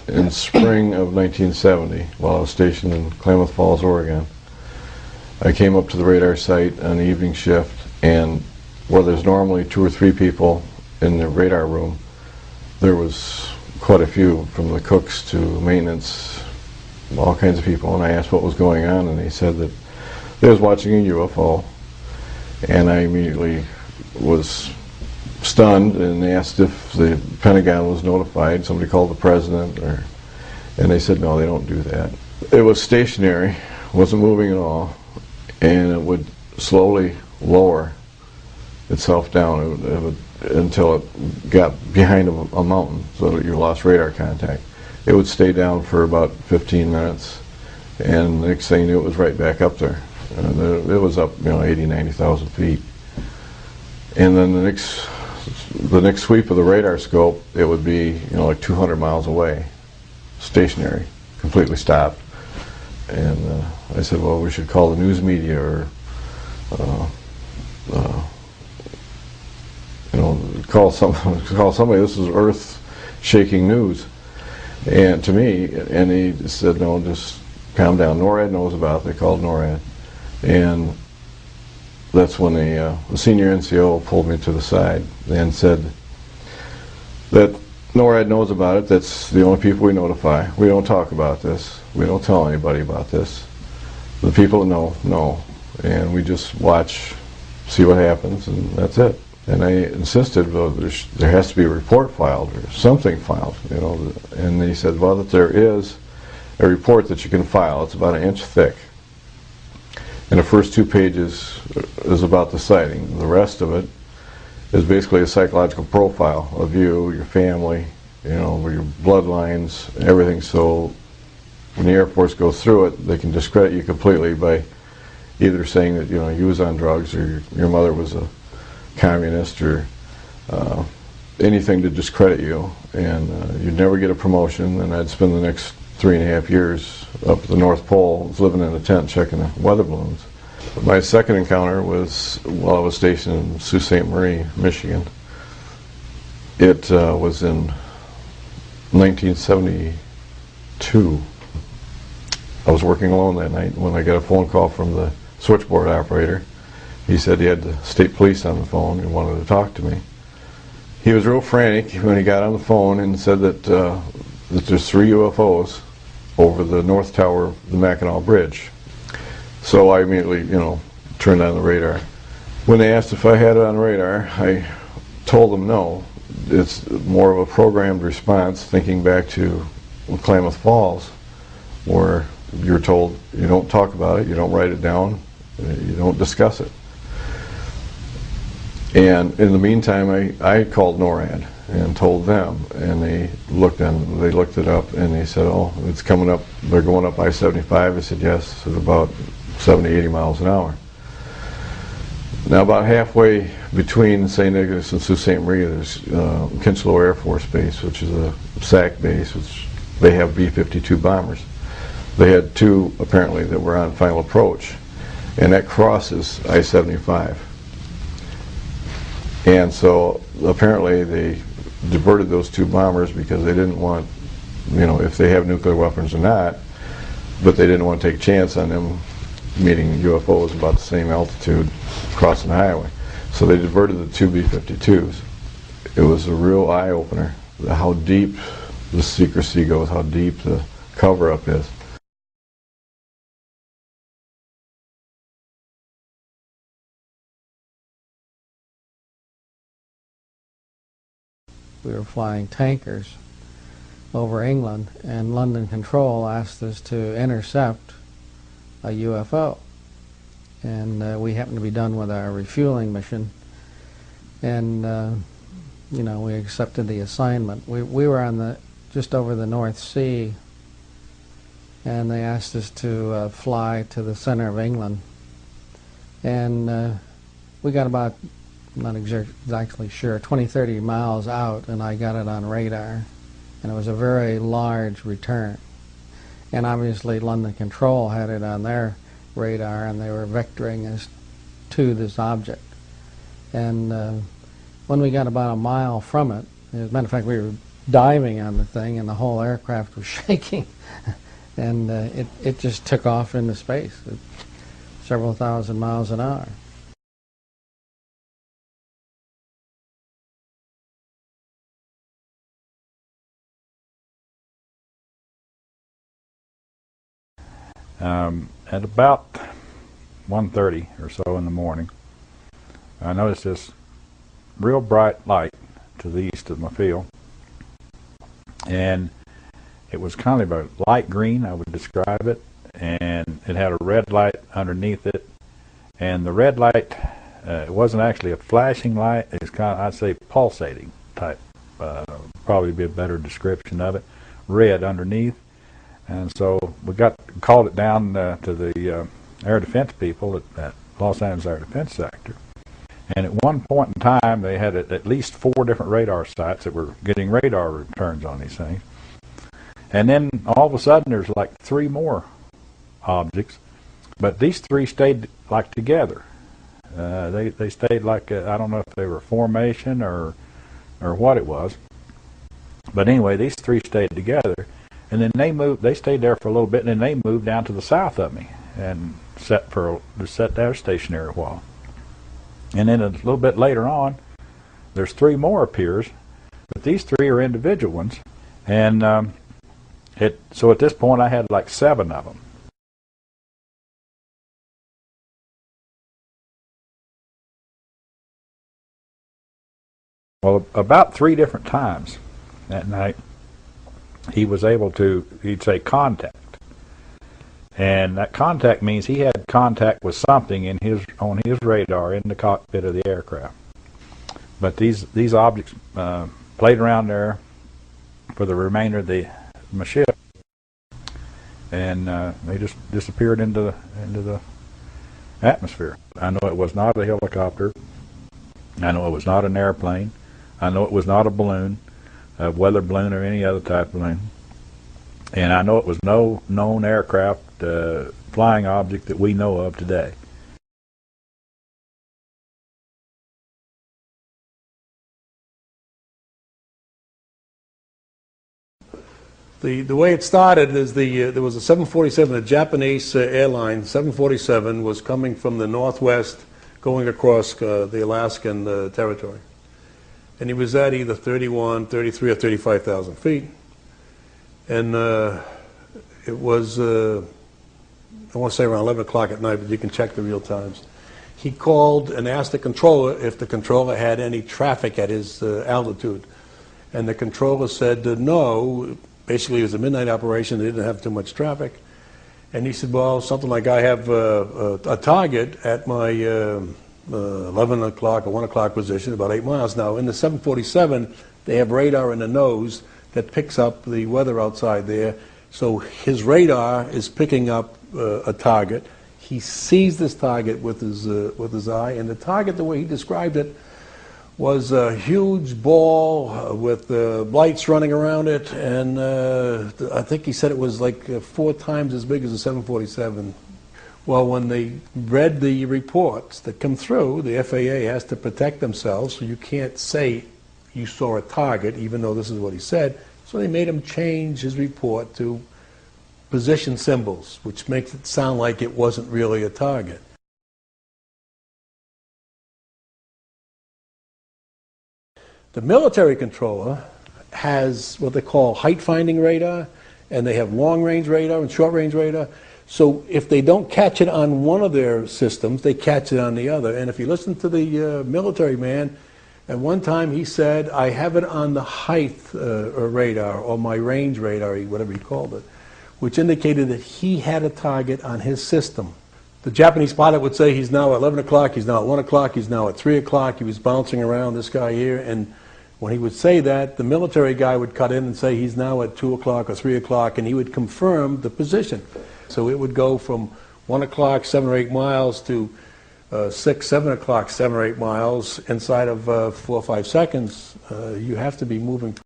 in spring of 1970 while I was stationed in Klamath Falls, Oregon. I came up to the radar site on the evening shift, and where there's normally 2 or 3 people in the radar room, there was quite a few, from the cooks to maintenance, all kinds of people, and I asked what was going on, and they said that they was watching a UFO, and I immediately was stunned and asked if the Pentagon was notified. Somebody called the president, and they said no, they don't do that. It was stationary, wasn't moving at all, and it would slowly lower itself down until it got behind a mountain, so that you lost radar contact. It would stay down for about 15 minutes, and the next thing you knew, it was right back up there. It was up, 80, 90,000 feet. And then the next sweep of the radar scope, it would be, like 200 miles away, stationary, completely stopped. And I said, well, we should call the news media, or call somebody. This is earth-shaking news, and to me. And he said, no, just calm down. NORAD knows about it. They called NORAD, and that's when the senior NCO pulled me to the side and said that NORAD knows about it. That's the only people we notify. We don't talk about this. We don't tell anybody about this. The people that know, and we just watch, see what happens, and that's it. And I insisted, well, there has to be a report filed or something filed, And they said, well, that there is a report that you can file. It's about 1 inch thick. And the first 2 pages is about the sighting. The rest of it is basically a psychological profile of you, your family, your bloodlines, everything. So when the Air Force goes through it, they can discredit you completely by either saying that you was on drugs, or your mother was a communist, or anything to discredit you, and you'd never get a promotion. And I'd spend the next 3.5 years up at the North Pole, living in a tent checking the weather balloons. My second encounter was while I was stationed in Sault Ste. Marie, Michigan. It was in 1972. I was working alone that night when I got a phone call from the switchboard operator. He said he had the state police on the phone and wanted to talk to me. He was real frantic when he got on the phone and said that there's 3 UFOs over the north tower of the Mackinac Bridge. So I immediately, turned on the radar. When they asked if I had it on radar, I told them no. It's more of a programmed response, thinking back to Klamath Falls, where you're told you don't talk about it, you don't write it down, you don't discuss it. And in the meantime, I called NORAD and told them, and they looked it up, and they said, oh, it's coming up, they're going up I-75. I said, yes, at about 70, 80 miles an hour. Now, about halfway between St. Nicholas and Sault Ste. Marie, there's Kinchlow Air Force Base, which is a SAC base, which they have B-52 bombers. They had 2, apparently, that were on final approach, and that crosses I-75. And so apparently they diverted those 2 bombers because they didn't want, if they have nuclear weapons or not, but they didn't want to take a chance on them meeting UFOs about the same altitude crossing the highway. So they diverted the 2 B-52s. It was a real eye-opener, how deep the secrecy goes, how deep the cover-up is. We were flying tankers over England, and London Control asked us to intercept a UFO. And we happened to be done with our refueling mission, and we accepted the assignment. We were on just over the North Sea, and they asked us to fly to the center of England. And we got about, I'm not exactly sure, 20, 30 miles out, and I got it on radar. And it was a very large return. And obviously London Control had it on their radar, and they were vectoring us to this object. And when we got about a mile from it, as a matter of fact, we were diving on the thing, and the whole aircraft was shaking, and it just took off into space at several thousand miles an hour. At about 1:30 or so in the morning, I noticed this real bright light to the east of my field, and it was kind of a light green, I would describe it, and it had a red light underneath it, and the red light, it wasn't actually a flashing light, it's kind of, I'd say, pulsating type, probably be a better description of it, red underneath. And so we called it down to the air defense people at Los Angeles Air Defense Sector. And at one point in time, they had at least 4 different radar sites that were getting radar returns on these things. And then all of a sudden, there's like 3 more objects, but these 3 stayed like together. They stayed like I don't know if they were formation or what it was, but anyway, these 3 stayed together. And then they stayed there for a little bit, and then they moved down to the south of me and set there stationary a while. And then a little bit later on, there's 3 more appears, but these 3 are individual ones. And so at this point, I had like 7 of them. Well, about 3 different times that night, he was able to, he'd say, contact. And that contact means he had contact with something on his radar in the cockpit of the aircraft. But these objects played around there for the remainder of my ship, and they just disappeared into the atmosphere. I know it was not a helicopter. I know it was not an airplane. I know it was not a balloon, a weather balloon or any other type of balloon. And I know it was no known aircraft flying object that we know of today. The way it started is there was a 747, a Japanese airline 747 was coming from the northwest going across the Alaskan territory. And he was at either 31, 33, or 35,000 feet. And it was, I want to say around 11 o'clock at night, but you can check the real times. He called and asked the controller if the controller had any traffic at his altitude. And the controller said no. Basically, it was a midnight operation. They didn't have too much traffic. And he said, well, something like I have a target at my 11 o'clock or 1 o'clock position, about 8 miles. Now, in the 747, they have radar in the nose that picks up the weather outside there. So his radar is picking up a target. He sees this target with his eye, and the target, the way he described it, was a huge ball with lights running around it, and I think he said it was like 4 times as big as a 747. Well, when they read the reports that come through, the FAA has to protect themselves, so you can't say you saw a target, even though this is what he said. So they made him change his report to position symbols, which makes it sound like it wasn't really a target. The military controller has what they call height-finding radar, and they have long-range radar and short-range radar. So if they don't catch it on one of their systems, they catch it on the other. And if you listen to the military man, at one time he said, I have it on the height radar, or my range radar, whatever he called it, which indicated that he had a target on his system. The Japanese pilot would say he's now at 11 o'clock, he's now at 1 o'clock, he's now at 3 o'clock, he was bouncing around, this guy here, and when he would say that, the military guy would cut in and say he's now at 2 o'clock or 3 o'clock, and he would confirm the position. So it would go from 1 o'clock, 7 or 8 miles, to 6, 7 o'clock, 7 or 8 miles inside of 4 or 5 seconds. You have to be moving